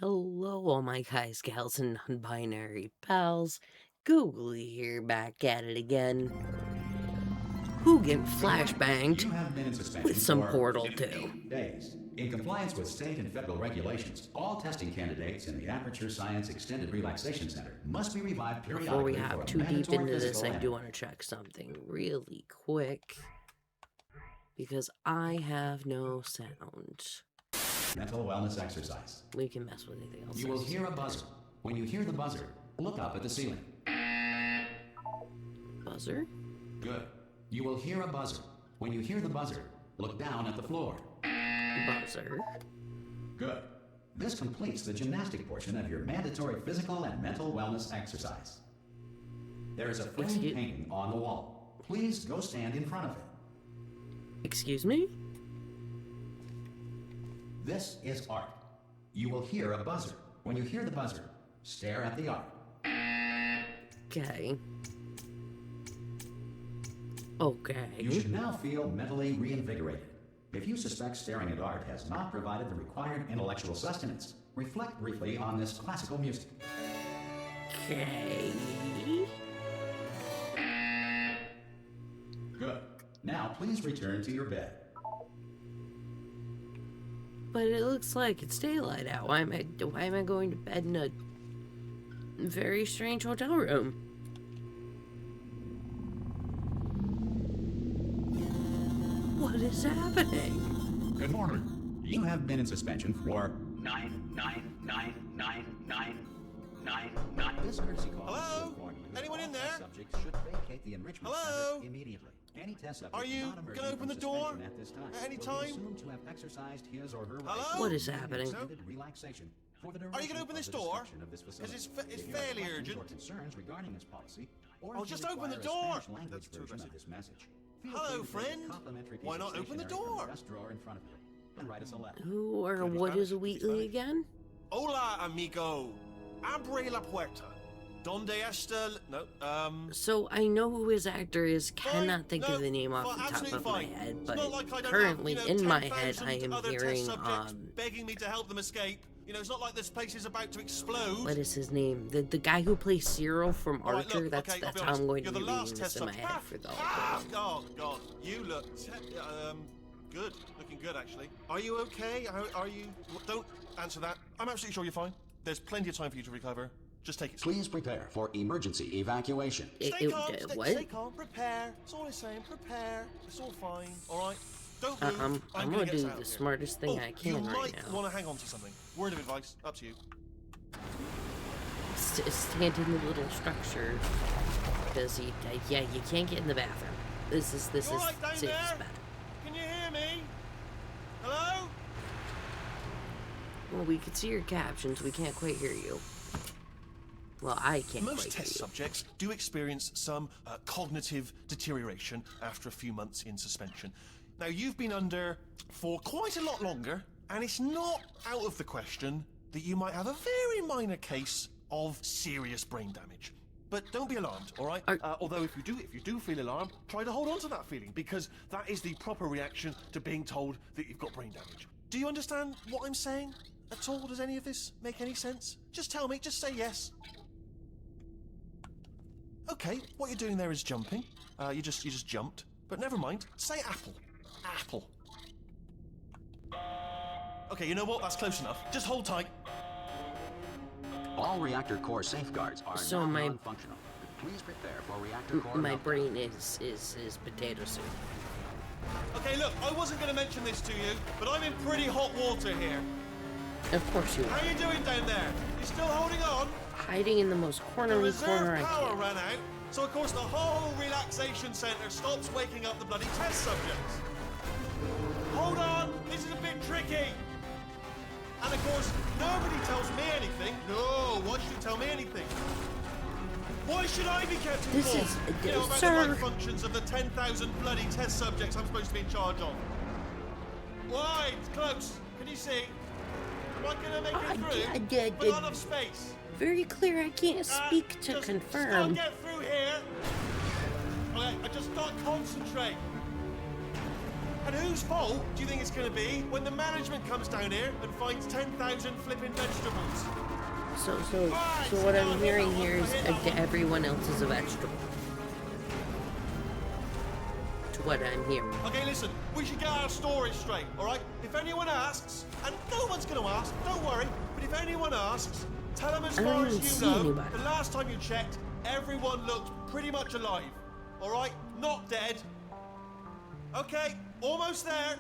Hello, all my guys, gals, and non-binary pals. Googly here, back at it again. Who getting Good morning. flashbanged You have been in suspension with some for Portal 2? 50 days. In compliance with state and federal regulations, all testing candidates in the Aperture Science Extended Relaxation Center must be revived Before we periodically for hop a too deep mandatory into this, physical I and do want to check something really quick. Because I have no sound. mental wellness exercise. We can mess with anything else. You will hear a buzzer. When you hear the buzzer, look up at the ceiling. Buzzer? Good. You will hear a buzzer. When you hear the buzzer, look down at the floor. Buzzer. Good. This completes the gymnastic portion of your mandatory physical and mental wellness exercise. There is a framed painting on the wall. Please go stand in front of it. Excuse me? This is art. You will hear a buzzer. When you hear the buzzer, stare at the art. Okay. Okay. You should now feel mentally reinvigorated. If you suspect staring at art has not provided the required intellectual sustenance, reflect briefly on this classical music. Okay. Good. Now please return to your bed. But it looks like it's daylight out. Why am I going to bed in a very strange hotel room? What is happening? Good morning. You have been in suspension for 9999999. This courtesy call. Hello? Anyone in there? Subjects should vacate the enrichment Hello? center immediately. Any test subject Are you not emerging gonna open from the door suspension at this time at any will be time? assumed to have exercised his or her Hello? rights What is to happening? extended relaxation for the Are you duration gonna open of this the door? description of this 'Cause facility. it's If you have fairly questions urgent. or concerns regarding this policy, or Oh, if you just open the require a door. Spanish language That's too version of aggressive. this message, feel Hello, free to take a friend. complimentary piece Why of not open the stationery from door? desk drawer in front of you and write us a letter. Who or Could be what is Spanish, a could be Wheatley Spanish. again? Hola, amigo. Abre la puerta. Donde está? No. So I know who his actor is, Fine. cannot think No, of the name off fine, the top absolutely of my fine. head, It's but not like I don't currently have, in my head 10,000 I am other test hearing subjects begging me to help them escape. You know, it's not like this place is about to explode. what is his name? The guy who plays Cyril from All right, Archer. look, that's okay, I'll that's be how honest. I'm going You're to the be last reading test this in my subject. head for the whole thing. Oh God, you look good. Looking good, actually. Are you okay? Are you? Don't answer that. I'm absolutely sure you're fine. There's plenty of time for you to recover. Just take it. Please prepare for emergency evacuation. Stay calm. What? Stay calm. Prepare. That's all I'm saying. Prepare. It's all fine. All right. Don't move. I'm gonna gonna get us do out the of here. smartest thing I can you right might now. want to hang on to something. Word of advice. Up to you. Stand in the little structure because yeah, you can't get in the bathroom. This is You all right down safe there? spot. Can you hear me? Hello? Well, we could see your captions. We can't quite hear you. Well, I can't Most quite test hear you. subjects do experience some cognitive deterioration after a few months in suspension. Now, you've been under for quite a lot longer, and it's not out of the question that you might have a very minor case of serious brain damage. But don't be alarmed, all right? Although if you do feel alarmed, try to hold on to that feeling, because that is the proper reaction to being told that you've got brain damage. Do you understand what I'm saying at all? Does any of this make any sense? Just tell me, just say yes. Okay, what you're doing there is jumping. You just jumped. But never mind. Say apple. Apple. Okay, you know what? That's close enough. Just hold tight. All reactor core safeguards are So now my- non-functional. Please prepare for reactor core My meltdown. brain is potato soup. Okay, look, I wasn't going to mention this to you, but I'm in pretty hot water here. Of course you How are. you doing down there? You still holding on? Hiding in the most The corner reserve I power can. ran out, so of course the whole relaxation centre stops waking up the bloody test subjects. Hold on, this is a bit tricky. And of course, nobody tells me anything. No, why should you tell me anything? Why should I be kept informed? This is- you know, about sir. the life functions of the 10,000 bloody test subjects I'm supposed to be in charge of. Why? It's close. Can you see? Am I going to make it through? But not enough space. Very clear. I can't speak to Just confirm. get through here. Okay, I just can't concentrate. And whose fault do you think it's going to be when the management comes down here and finds 10,000 flipping vegetables? So what I'm hearing here is everyone else is a vegetable. To what I'm hearing. Okay, listen, we should get our story straight, alright? If anyone asks, and no one's going to ask, don't worry, but if anyone asks, tell them as far as you know, the last time you checked, everyone looked pretty much alive. Alright? Not dead. Okay, almost there.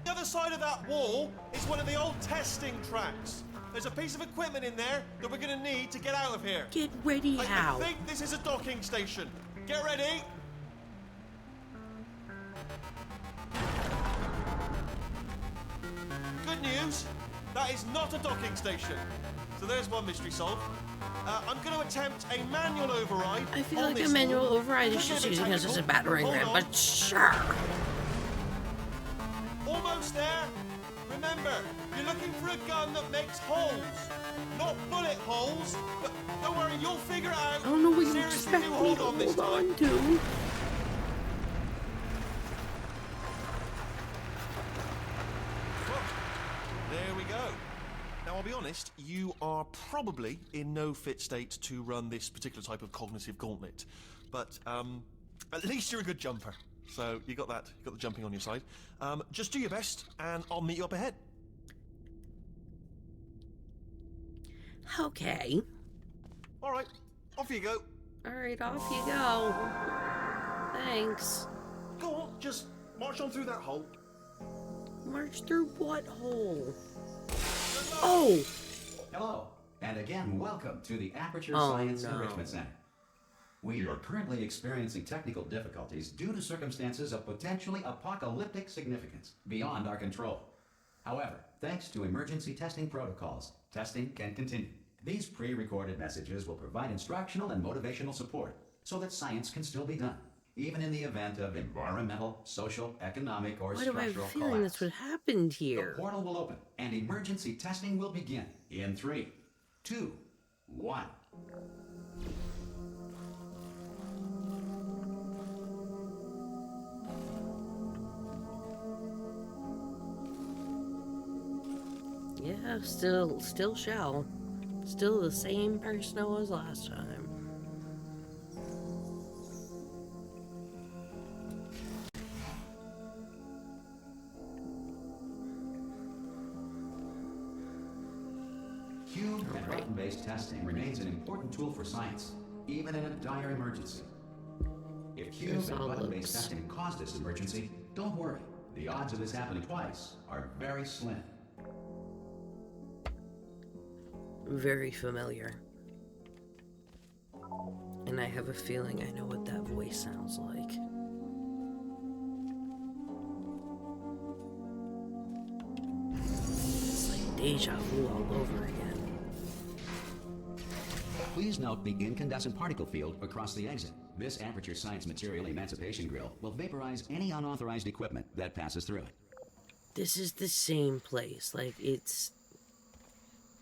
The other side of that wall is one of the old testing tracks. There's a piece of equipment in there that we're going to need to get out of here. Get ready how? I think this is a docking station. Get ready. Good news, that is not a docking station. So there's one mystery solved. I'm going to attempt a manual override. I feel like a manual override is just using us as a battering ram, but sure. Almost there. Remember, you're looking for a gun that makes holes. Not bullet holes, but don't worry, you'll figure it out. I don't know what you Seriously, expect do me hold to on this hold time. on to. There we go. Now, I'll be honest, you are probably in no fit state to run this particular type of cognitive gauntlet. But, at least you're a good jumper. So, you got that. You got the jumping on your side. Just do your best, and I'll meet you up ahead. Okay. Alright, off you go. Alright, off you go. Thanks. Go on, just march on through that hole. March through what hole? Oh! Hello, and again, welcome to the Aperture Science Enrichment Center. We are currently experiencing technical difficulties due to circumstances of potentially apocalyptic significance beyond our control. However, thanks to emergency testing protocols, testing can continue. These pre-recorded messages will provide instructional and motivational support so that science can still be done, even in the event of environmental, social, economic, or Why do I have a structural feeling collapse. that's what happened here? The portal will open, and emergency testing will begin in 3, 2, 1. Yeah, still Shell. Still the same person I was last time. Cube and button-based testing remains an important tool for science, even in a dire emergency. If cube and button-based testing caused this emergency, don't worry. The odds of this happening twice are very slim. Very familiar. And I have a feeling I know what that voice sounds like. It's like deja vu all over again. Please note the incandescent particle field across the exit. This Aperture Science Material Emancipation Grill will vaporize any unauthorized equipment that passes through it. This is the same place. Like, it's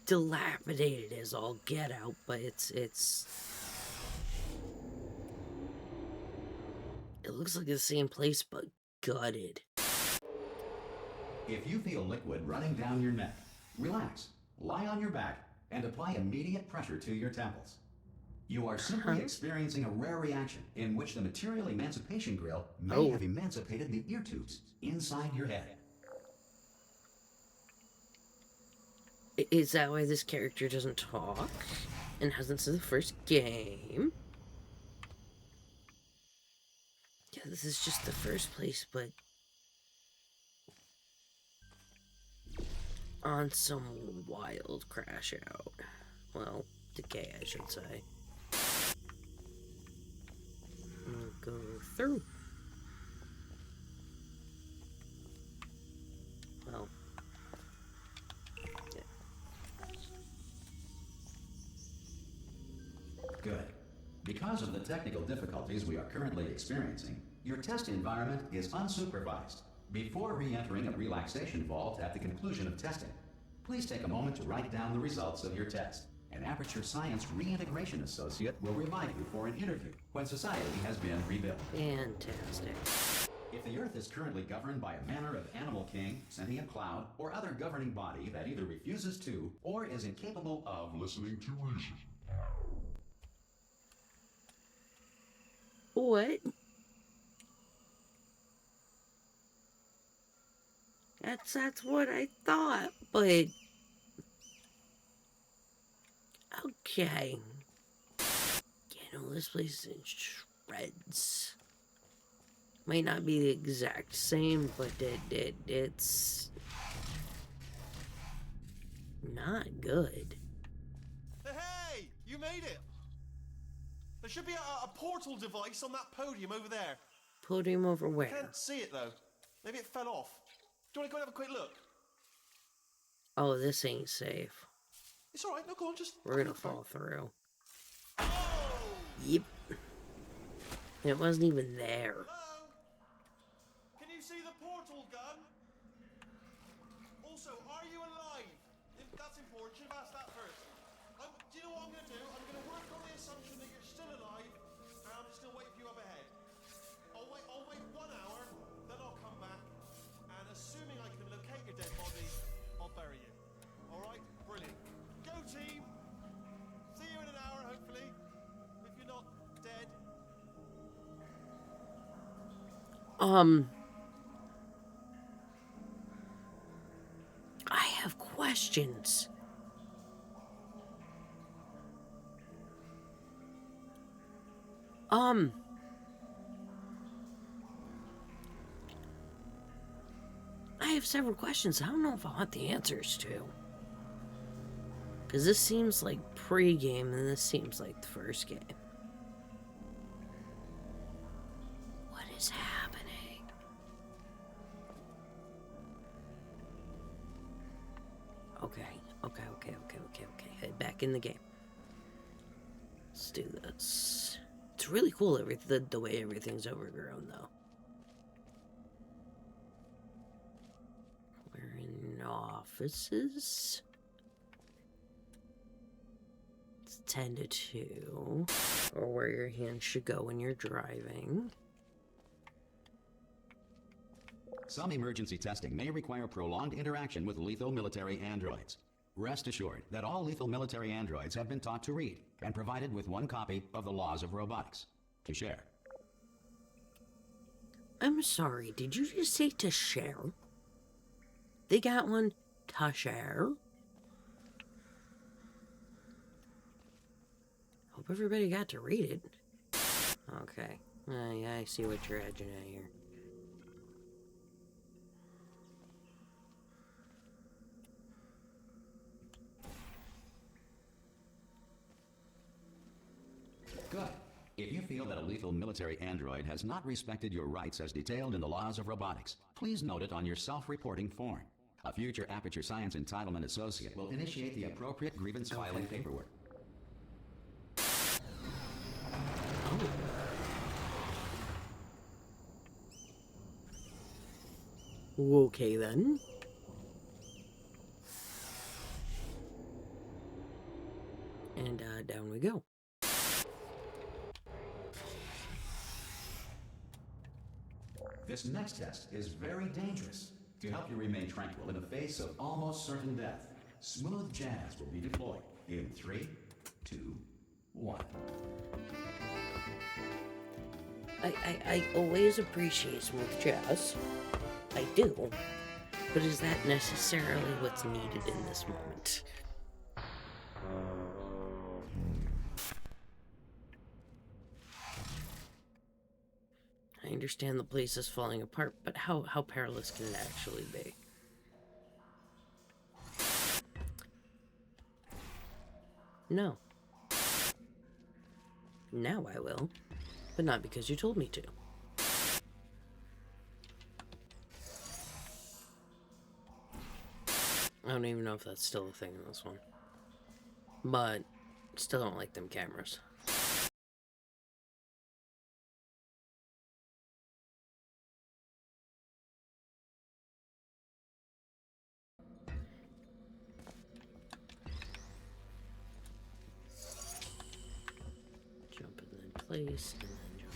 dilapidated as all get out, but it looks like the same place, but gutted. If you feel liquid running down your neck, relax, lie on your back, and apply immediate pressure to your temples. You are simply experiencing a rare reaction in which the Material Emancipation Grill may have emancipated the ear tubes inside your head. Is that why this character doesn't talk and hasn't since the first game? Yeah, this is just the first place, but on some wild crash out. Well, decay, I should say. We'll go through. Well. Good. Because of the technical difficulties we are currently experiencing, your test environment is unsupervised. Before re-entering a relaxation vault at the conclusion of testing, please take a moment to write down the results of your test. An Aperture Science Reintegration Associate will remind you for an interview when society has been rebuilt. Fantastic. If the Earth is currently governed by a manner of animal king, sentient cloud, or other governing body that either refuses to or is incapable of listening to reason. What? That's what I thought, but okay. You know, this place is in shreds. Might not be the exact same, but it's not good. Hey! You made it! There should be a portal device on that podium over there. Put him over I where? can't see it though. Maybe it fell off. Do you want to go and have a quick look? Oh, this ain't safe. It's alright, no, go on, just... We're gonna fall through. Oh! Yep. It wasn't even there. Hello? Can you see the portal gun? Also, are you alive? That's important, should have asked that first. Do you know what I'm going to do? I'm going to work on the assumption that you're still alive, and I'm just going to wait for you up ahead. I'll wait 1 hour, then I'll come back, and assuming I can locate your dead body, I'll bury you. Alright? Brilliant. Go team! See you in an hour, hopefully. If you're not dead. I have questions. I have several questions I don't know if I want the answers to. Because this seems like pre-game and this seems like the first game. What is happening? Okay. Head back in the game. Let's do this. It's really cool the way everything's overgrown, though. We're in offices. It's 10 to 2. Or where your hands should go when you're driving. Some emergency testing may require prolonged interaction with lethal military androids. Rest assured that all lethal military androids have been taught to read and provided with 1 copy of the Laws of Robotics to share. I'm sorry, did you just say to share? They got one to share? Hope everybody got to read it. Okay. Yeah, I see what you're edging at here. Good. If you feel that a lethal military android has not respected your rights as detailed in the Laws of Robotics, please note it on your self-reporting form. A future Aperture Science Entitlement Associate will initiate the appropriate grievance filing paperwork. Okay then. And down we go. This next test is very dangerous. To help you remain tranquil in the face of almost certain death, smooth jazz will be deployed in 3, 2, 1. I always appreciate smooth jazz. I do. But is that necessarily what's needed in this moment? I understand the place is falling apart, but how perilous can it actually be? No. Now I will, but not because you told me to. I don't even know if that's still a thing in this one. But, still don't like them cameras. Jump in place, and then jump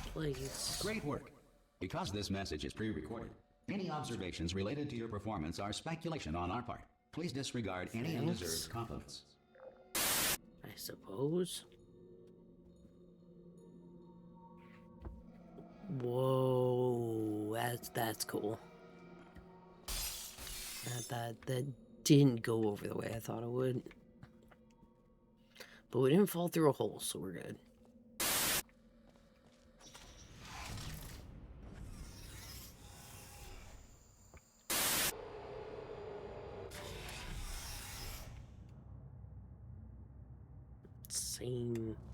in place. Great work. Because this message is pre-recorded, any observations related to your performance are speculation on our part. Please disregard any undeserved compliments. I suppose. Whoa, that's cool. That didn't go over the way I thought it would. But we didn't fall through a hole, so we're good.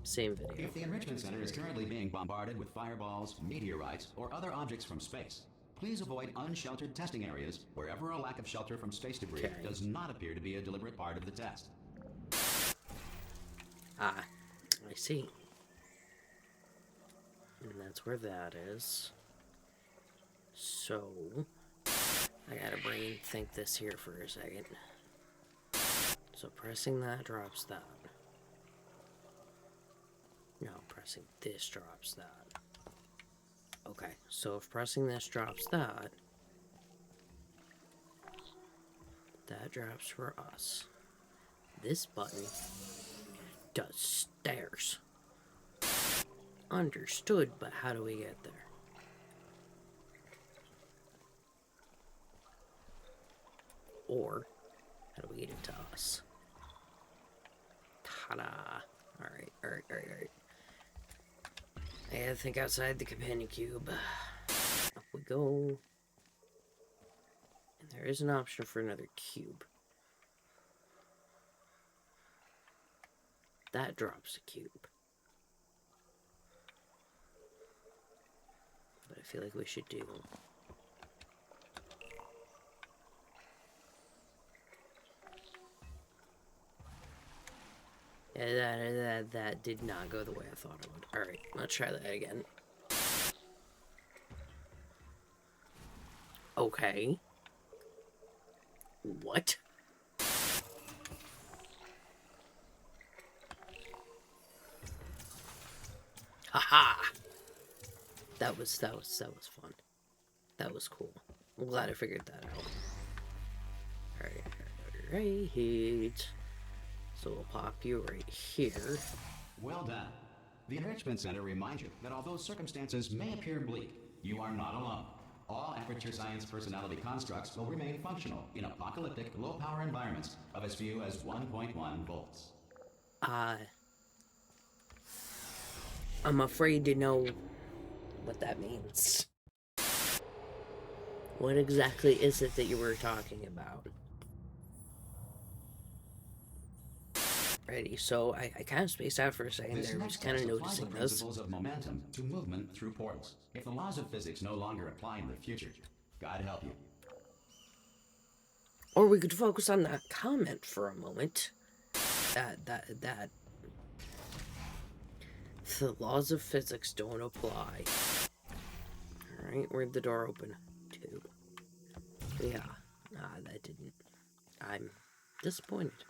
Same video. If the Enrichment Center is currently being bombarded with fireballs, meteorites, or other objects from space, please avoid unsheltered testing areas wherever a lack of shelter from space debris does not appear to be a deliberate part of the test. Ah, I see. And that's where that is. So, I gotta brain think this here for a second. So pressing that drops that. No, pressing this drops that. Okay, so if pressing this drops that, that drops for us. This button does stairs. Understood, but how do we get there? Or, how do we get it to us? Ta-da! Alright. I gotta think outside the companion cube. Up we go. And there is an option for another cube. That drops a cube. But I feel like we should do... Yeah, that did not go the way I thought it would. Alright, let's try that again. Okay. What? Haha! That was fun. That was cool. I'm glad I figured that out. Alright. So we'll pop you right here. Well done. The Enrichment Center reminds you that although circumstances may appear bleak, you are not alone. All Aperture Science personality constructs will remain functional in apocalyptic, low-power environments of as few as 1.1 volts. I'm afraid to know what that means. What exactly is it that you were talking about? Ready, so I kind of spaced out for a second there. I was kind of noticing the this. principles of momentum to movement through portals. If the laws of physics no longer apply in the future, God help you. Or we could focus on that comment for a moment. The laws of physics don't apply. Alright, where'd the door open to? Yeah. That didn't. I'm disappointed.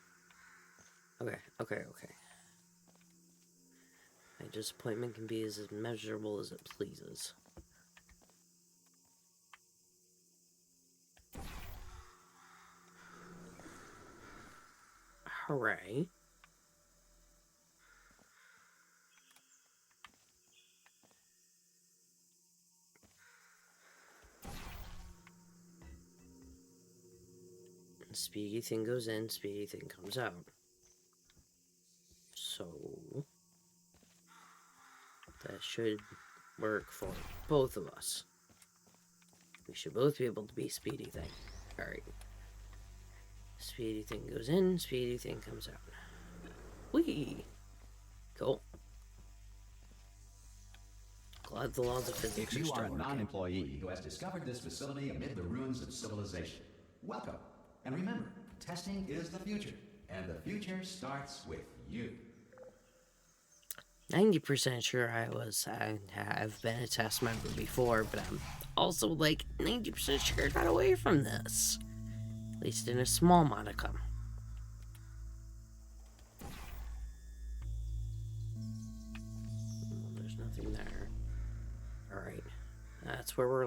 Okay. My disappointment can be as immeasurable as it pleases. Hooray. Speedy thing goes in, speedy thing comes out. So that should work for both of us. We should both be able to be speedy thing. Alright. Speedy thing goes in, speedy thing comes out. Whee! Cool. Glad the laws of physics are You are still a working. non-employee who has discovered this facility amid the ruins of civilization. Welcome. And remember, testing is the future. And the future starts with you. 90% sure I've been a test member before, but I'm also like 90% sure I got away from this. At least in a small modicum. Well, there's nothing there. Alright. That's where we're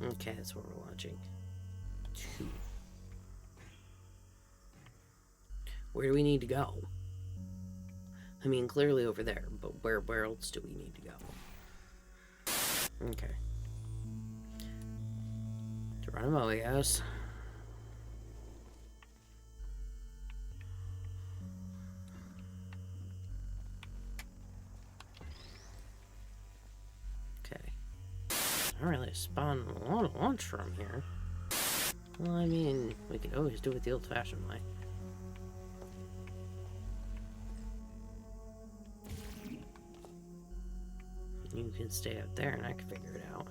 Okay, that's where we're launching. 2. Where do we need to go? I mean, clearly over there, but where else do we need to go? Okay. Geronimo, I guess. Okay. Not really spawn a lot of launch from here. Well, I mean, we could always do it the old-fashioned way. You can stay up there and I can figure it out.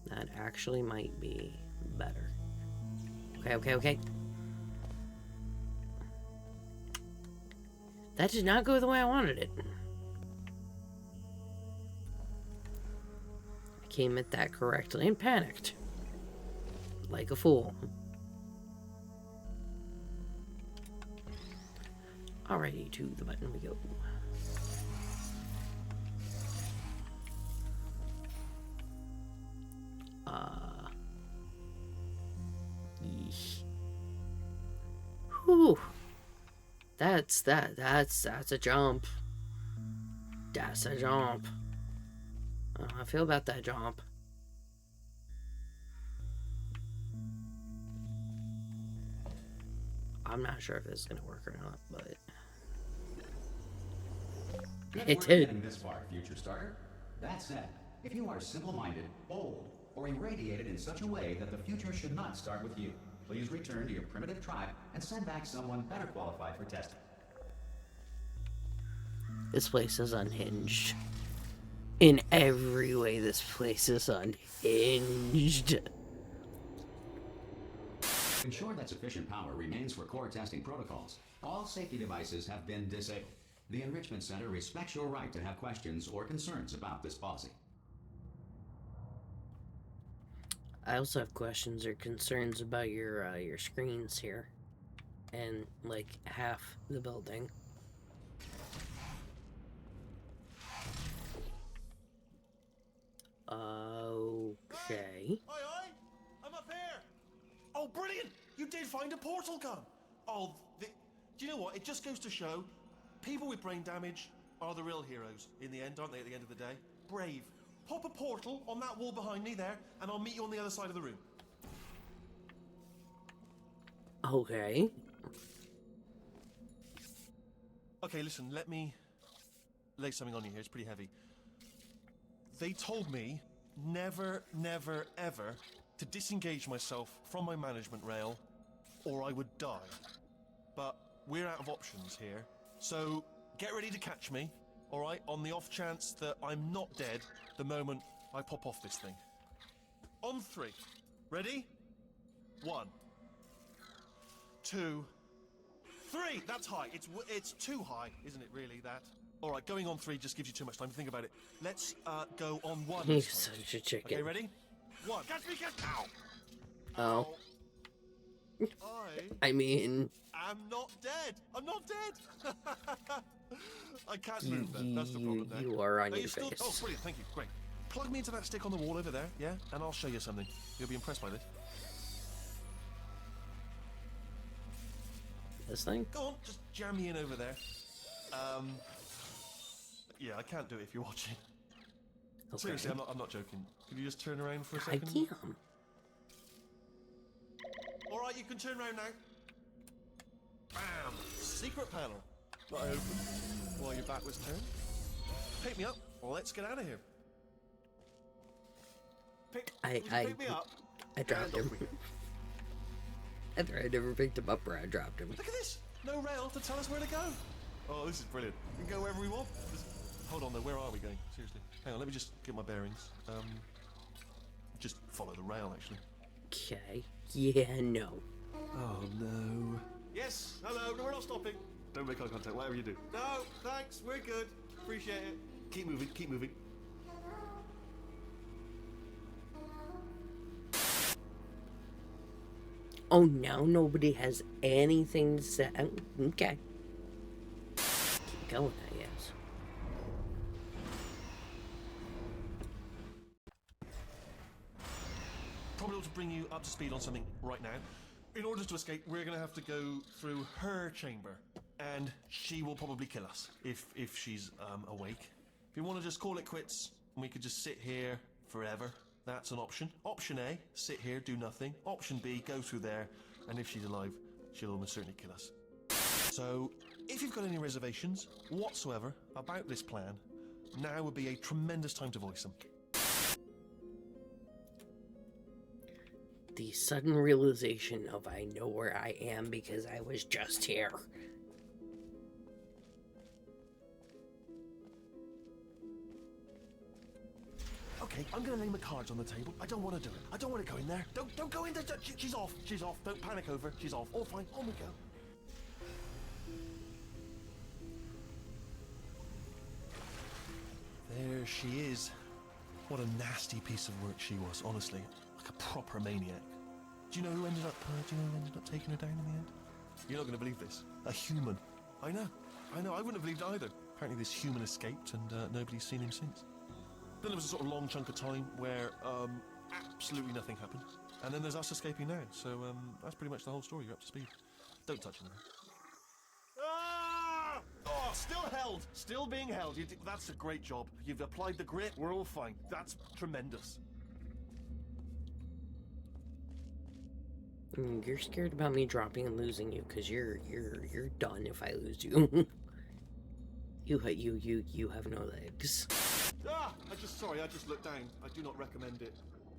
That actually might be better. Okay. That did not go the way I wanted it. I came at that correctly and panicked. Like a fool. Alrighty, to the button we go. Yeesh. Whew. That's a jump. That's a jump. I feel about that jump. I'm not sure if this is gonna work or not, but Good it work did. getting this far, future starter. That said, if you are simple-minded, bold, or irradiated in such a way that the future should not start with you, please return to your primitive tribe and send back someone better qualified for testing. This place is unhinged. In every way, this place is unhinged. To ensure that sufficient power remains for core testing protocols, all safety devices have been disabled. The Enrichment Center respects your right to have questions or concerns about this policy. I also have questions or concerns about your screens here, and like half the building. Okay. Aye, I'm up here. Oh, brilliant! You did find a portal gun. Oh, do you know what? It just goes to show, people with brain damage are the real heroes in the end, aren't they? At the end of the day, brave. Pop a portal on that wall behind me there, and I'll meet you on the other side of the room. Okay. Okay, listen, let me lay something on you here. It's pretty heavy. They told me never, never, ever to disengage myself from my management rail or I would die. But we're out of options here, so get ready to catch me, alright, on the off chance that I'm not dead the moment I pop off this thing. On 3. Ready? 1, 2, 3! That's high. It's too high, isn't it, really, that? Alright, going on 3 just gives you too much time to think about it. Let's go on 1 He's this time. such a chicken. Okay, ready? 1. Catch me, catch me! Ow! Oh. I I mean, am not dead. I'm not dead. I can't move then. That's the problem there. you are on Are your you still? face. Oh, brilliant. Thank you. Great. Plug me into that stick on the wall over there, yeah? And I'll show you something. You'll be impressed by this. This thing? Go on, just jam me in over there. Yeah, I can't do it if you're watching. Okay. Seriously, I'm not joking. Could you just turn around for a I second? can. All right, you can turn around now. Bam! Secret panel. That I opened while your back was turned. Pick me up. Let's get out of here. Pick me up. I dropped him. Either I never picked him up or I dropped him. Look at this. No rail to tell us where to go. Oh, this is brilliant. We can go wherever we want. Hold on though. Where are we going? Seriously. Hang on. Let me just get my bearings. Just follow the rail, actually. Okay. Yeah, no. Oh no. Yes. Hello. No, we're not stopping. Don't make eye contact. Whatever you do. No. Thanks. We're good. Appreciate it. Keep moving. Keep moving. Oh, now nobody has anything to say. Okay. going at, yes. Probably ought to bring you up to speed on something right now. In order to escape, we're going to have to go through her chamber, and she will probably kill us if she's awake. If you want to just call it quits, and we could just sit here forever, that's an option. Option A, sit here, do nothing. Option B, go through there, and if she's alive, she'll almost certainly kill us. So, if you've got any reservations whatsoever about this plan, now would be a tremendous time to voice them. The sudden realization of I know where I am because I was just here. Okay, I'm gonna lay my cards on the table. I don't want to do it. I don't want to go in there. Don't go in there. She's off. She's off. Don't panic over. She's off. All fine. On we go. There she is. What a nasty piece of work she was, honestly. Like a proper maniac. Do you know who ended up taking her down in the end? You're not going to believe this. A human. I know. I wouldn't have believed it either. Apparently this human escaped and nobody's seen him since. Then there was a sort of long chunk of time where absolutely nothing happened. And then there's us escaping now. So that's pretty much the whole story. You're up to speed. Don't touch anything. Ah! Oh, still held. Still being held. That's a great job. You've applied the grit. We're all fine. That's tremendous. You're scared about me dropping and losing you because you're done if I lose you. you have no legs. Ah! I just looked down. I do not recommend it.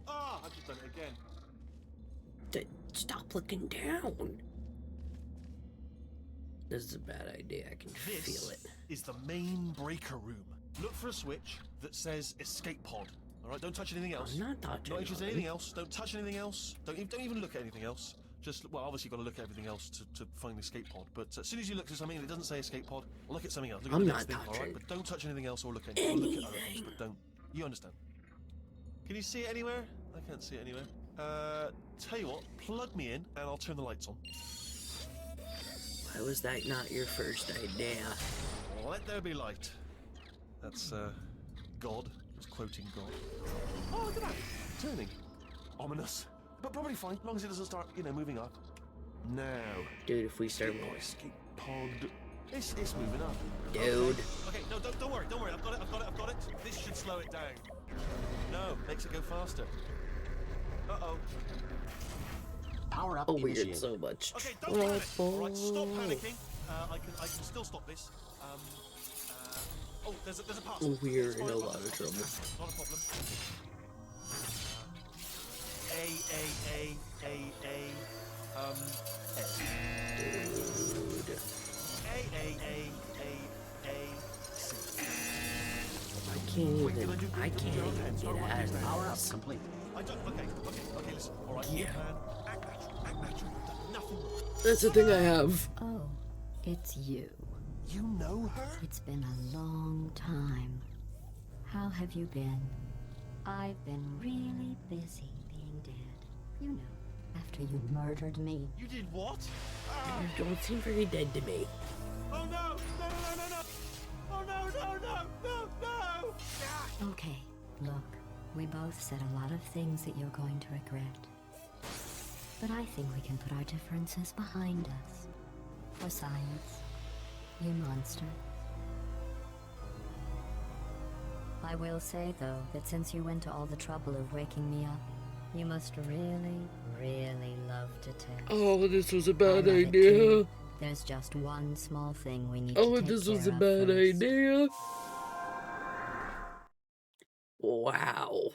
Ah! I've just done it again. Stop looking down. This is a bad idea. I can feel it. This is the main breaker room. Look for a switch that says escape pod. All right, don't touch anything else. I'm not touching. Not interested in anything else. Don't touch anything else. Don't even look at anything else. Just, well, obviously you've got to look at everything else to find the escape pod. But as soon as you look at something and it doesn't say escape pod, look at something else. Look at I'm the not next thing, touching. all right? But don't touch anything else or look at anything. Look at other things, but don't. You understand? Can you see it anywhere? I can't see it anywhere. Tell you what, plug me in and I'll turn the lights on. Why was that not your first idea? Let there be light. That's God. It's quoting God. Oh, look at that. Turning. Ominous. But probably fine, as long as it doesn't start, moving up. Now. Dude, if we start Oh, more. escape pod. It's moving up. Dude. Okay, no, don't worry. I've got it. This should slow it down. No, makes it go faster. Uh-oh. Power up Oh, weird initiated. so much. Okay, don't panic. All right, stop panicking. I can still stop this. Oh, there's a pass. We're It's in fine, a lot of trouble. Not a problem. Dude. I can't even get out of Power up this. complete. Okay, listen. All right, Yeah. new plan. Act natural. You've done nothing wrong. That's the thing I have. Oh, it's you. You know her? It's been a long time. How have you been? I've been really busy being dead. You know, after you murdered me. You did what? You don't seem very dead to me. Oh no! No! Oh no! Okay, look, we both said a lot of things that you're going to regret. But I think we can put our differences behind us. For science, you monster. I will say, though, that since you went to all the trouble of waking me up, you must really, really love to tell. Oh, this was a I bad love it idea. too. There's just one small thing we need to Oh, take this was a care of bad first. idea. Wow.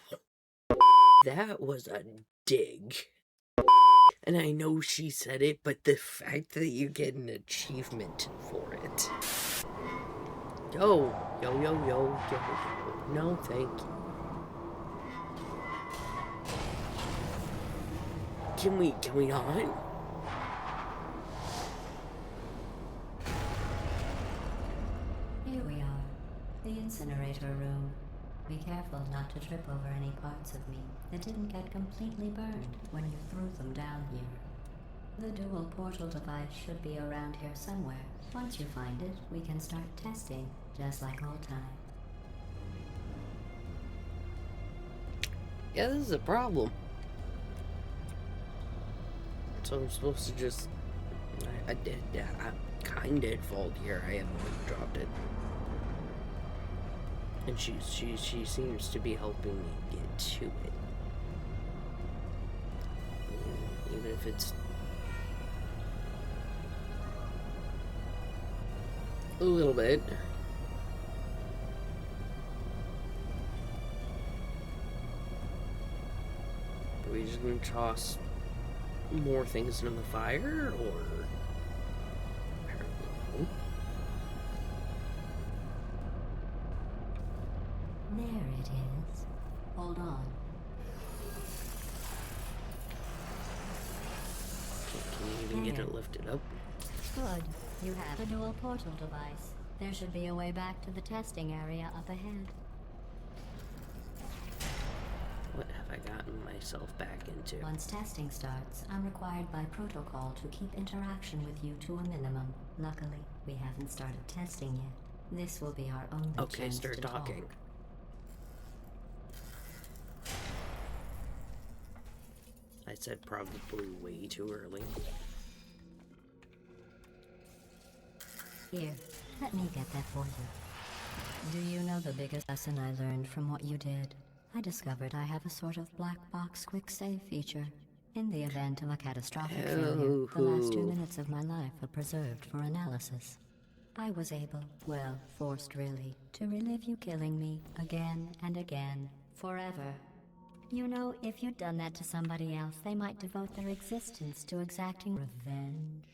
That was a dig. And I know she said it, but the fact that you get an achievement for it. Yo. No, thank you. Can we not? Here we are, the incinerator room. Be careful not to trip over any parts of me that didn't get completely burned when you threw them down here. The dual portal device should be around here somewhere. Once you find it, we can start testing, just like old times. Yeah, this is a problem. So I'm supposed to just... I kinda did fall here. I haven't really dropped it. And she seems to be helping me get to it. Even if it's a little bit. Are we just gonna toss more things into the fire, or... I don't know. There it is. Hold on. Can you even get it lifted up? Good. You have a dual portal device. There should be a way back to the testing area up ahead. What have I gotten myself back into? Once testing starts, I'm required by protocol to keep interaction with you to a minimum. Luckily, we haven't started testing yet. This will be our only Okay, chance start to talking. talk. I said probably way too early. Here, let me get that for you. Do you know the biggest lesson I learned from what you did? I discovered I have a sort of black box quick save feature. In the event of a catastrophic failure, the last 2 minutes of my life are preserved for analysis. I was able, well, forced really, to relive you killing me again and again, forever. You know, if you'd done that to somebody else, they might devote their existence to exacting revenge.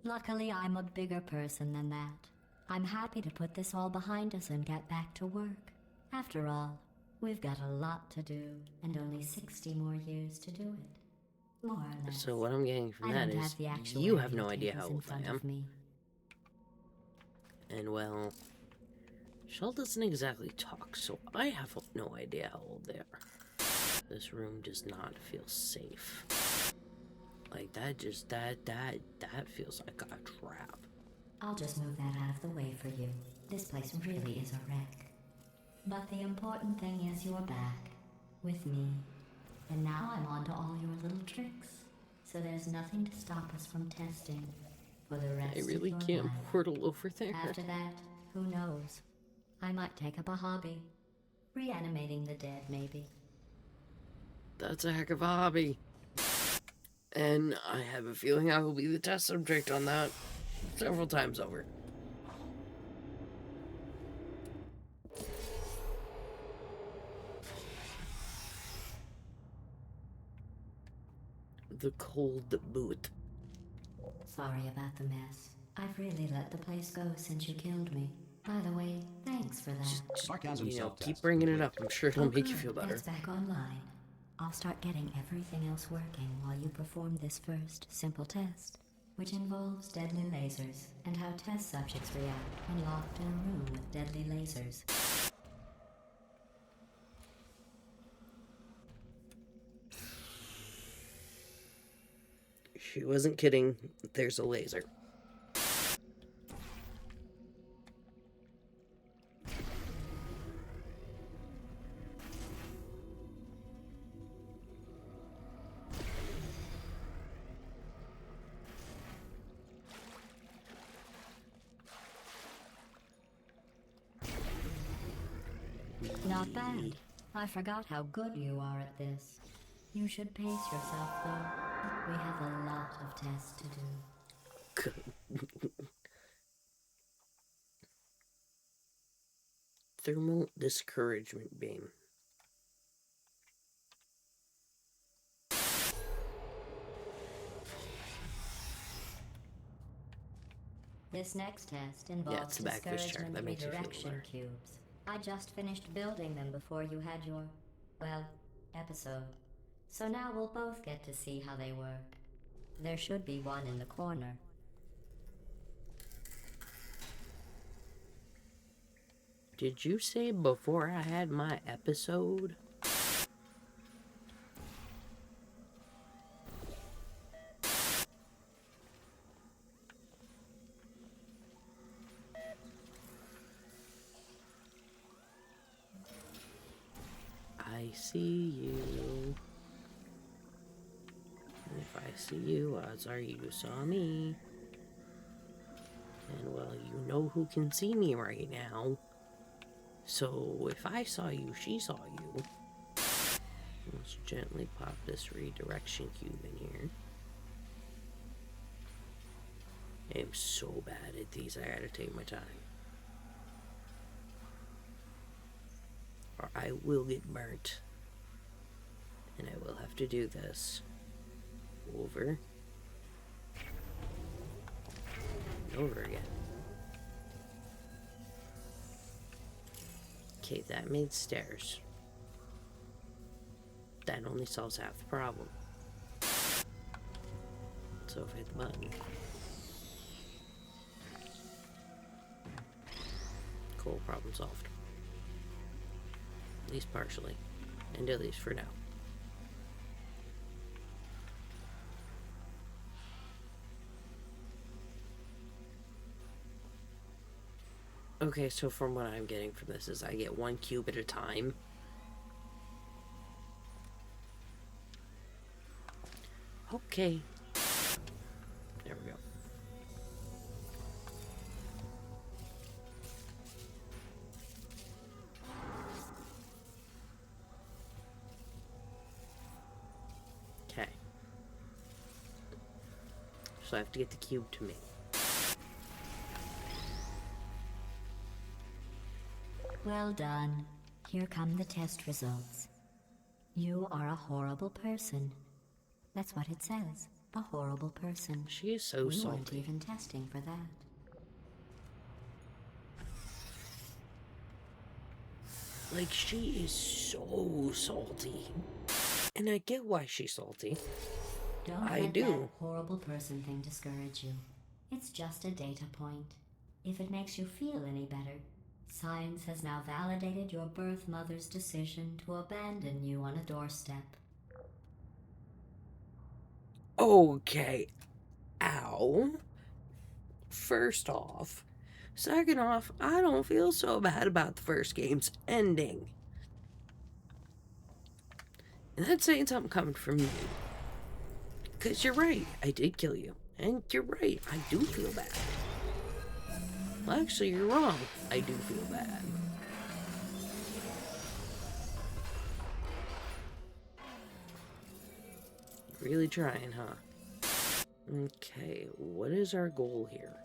Luckily, I'm a bigger person than that. I'm happy to put this all behind us and get back to work. After all, we've got a lot to do, and only 60 more years to do it. More or less. So what I'm getting from I that don't is have the actual you have area no idea tables how in old I front am. of me. And well, Shell doesn't exactly talk, so I have no idea how old they are. This room does not feel safe. Like that feels like a trap. I'll just move that out of the way for you. This place really is a wreck. But the important thing is you're back. With me. And now I'm on to all your little tricks. So there's nothing to stop us from testing. For the rest I really of your can't life. portal over there. After that, who knows? I might take up a hobby. Reanimating the dead, maybe. That's a heck of a hobby. And I have a feeling I will be the test subject on that several times over. The cold boot. Sorry about the mess. I've really let the place go since you killed me. By the way, thanks for that. Sarcasm You know, self-test keep bringing it complete. up. I'm sure it'll make you good. feel better. That's back online. I'll start getting everything else working while you perform this first simple test, which involves deadly lasers and how test subjects react when locked in a room with deadly lasers. She wasn't kidding. There's a laser. Not bad. I forgot how good you are at this. You should pace yourself, though. We have a lot of tests to do. Thermal discouragement beam. This next test Yeah, involves it's the back of his chair. discouragement That makes you feel redirection better. cubes. I just finished building them before you had your, well, episode. So now we'll both get to see how they work. There should be one in the corner. Did you say before I had my episode? see you. And if I see you, odds are you saw me. And well, you know who can see me right now. So if I saw you, she saw you. Let's gently pop this redirection cube in here. I am so bad at these, I gotta take my time. Or I will get burnt. And I will have to do this over and over again. Okay, that made stairs. That only solves half the problem. So if I hit the button. Cool, problem solved. At least partially. And at least for now. Okay, so from what I'm getting from this is I get one cube at a time. Okay. There we go. Okay. So I have to get the cube to me. Well done. Here come the test results. You are a horrible person. That's what it says. A horrible person. She is so We weren't salty. even testing for that. Like, she is so salty. And I get why she's salty. Don't I let do. that horrible person thing discourage you. It's just a data point. If it makes you feel any better, science has now validated your birth mother's decision to abandon you on a doorstep. Okay. Ow. First off. Second off, I don't feel so bad about the first game's ending. And that's saying something coming from you. Because you're right, I did kill you. And you're right, I do feel bad. Well, actually, you're wrong. I do feel bad. Really trying, huh? Okay, what is our goal here?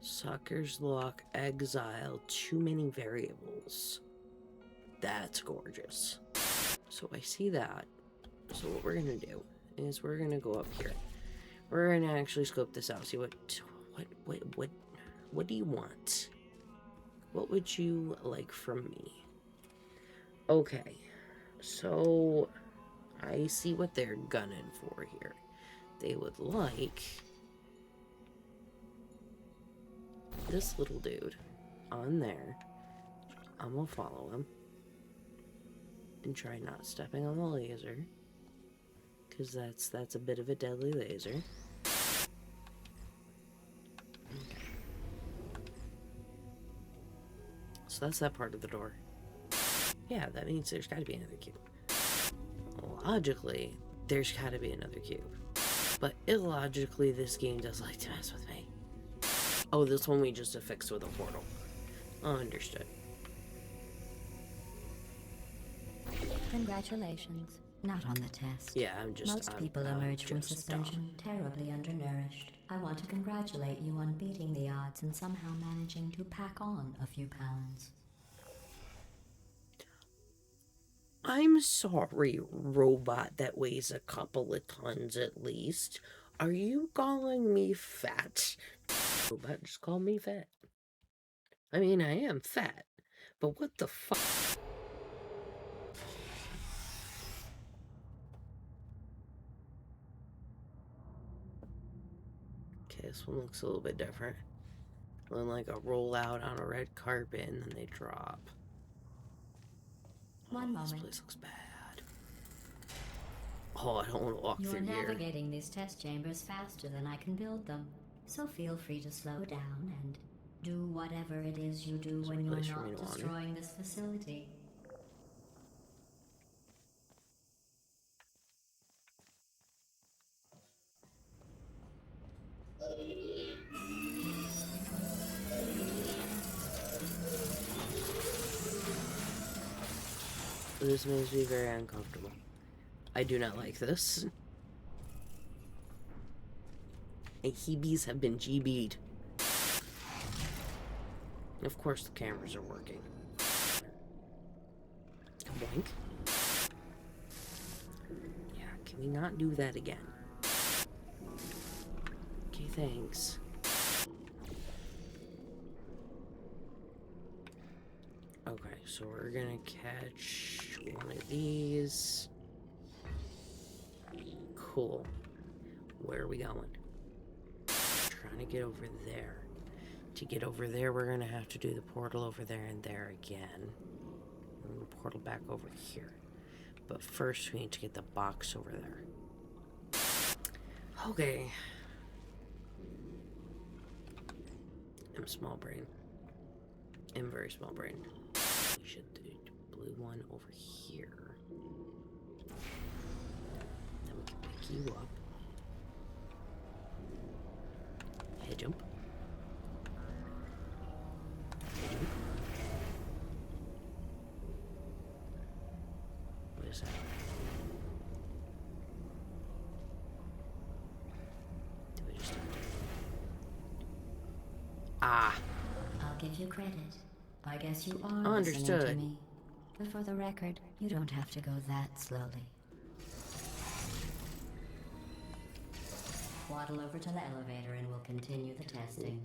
Sucker's Lock, exile, too many variables. That's gorgeous. So I see that. So what we're gonna do is we're gonna go up here. We're gonna actually scope this out. See what do you want? What would you like from me? Okay, so I see what they're gunning for here. They would like this little dude on there. I'm gonna follow him and try not stepping on the laser, because that's a bit of a deadly laser. Okay. So that's that part of the door. Yeah, that means there's gotta be another cube. Logically, there's gotta be another cube. But illogically, this game does like to mess with me. Oh, this one we just affixed with a portal. Understood. Congratulations. Not on the test. Yeah, I'm Most people emerge from just suspension terribly undernourished. I want to congratulate you on beating the odds and somehow managing to pack on a few pounds. I'm sorry, robot that weighs a couple of tons at least. Are you calling me fat? Robot just called me fat. I mean, I am fat, but what the fuck? Okay, this one looks a little bit different. Then like a rollout on a red carpet and then they drop. One This moment. place looks bad. Oh, I don't want to walk You are through here. navigating these test chambers faster than I can build them. So feel free to slow down and do whatever it is you do There's a when you're place for me not to wander. destroying this facility. This makes me very uncomfortable. I do not like this. My heebies have been GB'd. Of course the cameras are working. Boink. Yeah, can we not do that again? Okay, thanks. Okay, so we're gonna catch one of these. Cool. Where are we going? Trying to get over there. To get over there, we're gonna have to do the portal over there and there again. And the portal back over here. But first, we need to get the box over there. Okay. I'm small brain. I'm very small brain. We should do the blue one over here. Then we can pick you up. Head jump. Head jump. What is that? Did we just... Ah! I'll give you credit. I guess you are Understood. listening to me. But for the record, you don't have to go that slowly. Waddle over to the elevator and we'll continue the testing.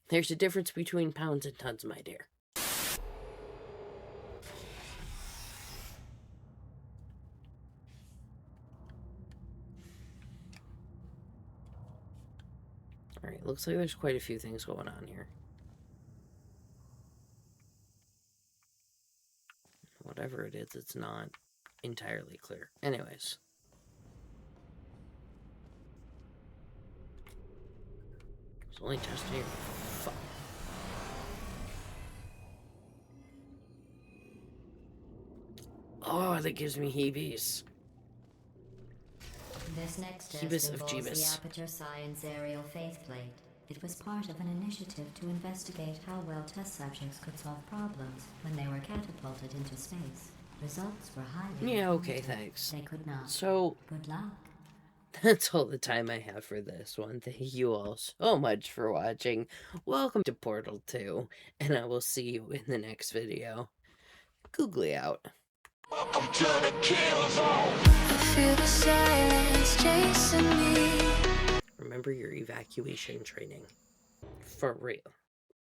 There's a difference between pounds and tons, my dear. Alright, looks like there's quite a few things going on here. Whatever it is, it's not entirely clear. Anyways. It's only testing. Fuck. Oh, that gives me heebies. This next test Jeebus of involves Jeebus. the Aperture Science Aerial Faithplate. It was part of an initiative to investigate how well test subjects could solve problems when they were catapulted into space. Results were highly Yeah, okay, informative. thanks. They could not. So, Good luck. that's all the time I have for this one. Thank you all so much for watching. Welcome to Portal 2, and I will see you in the next video. Googly out. Welcome to the kill zone. I feel the silence chasing me. Remember your evacuation training. For real.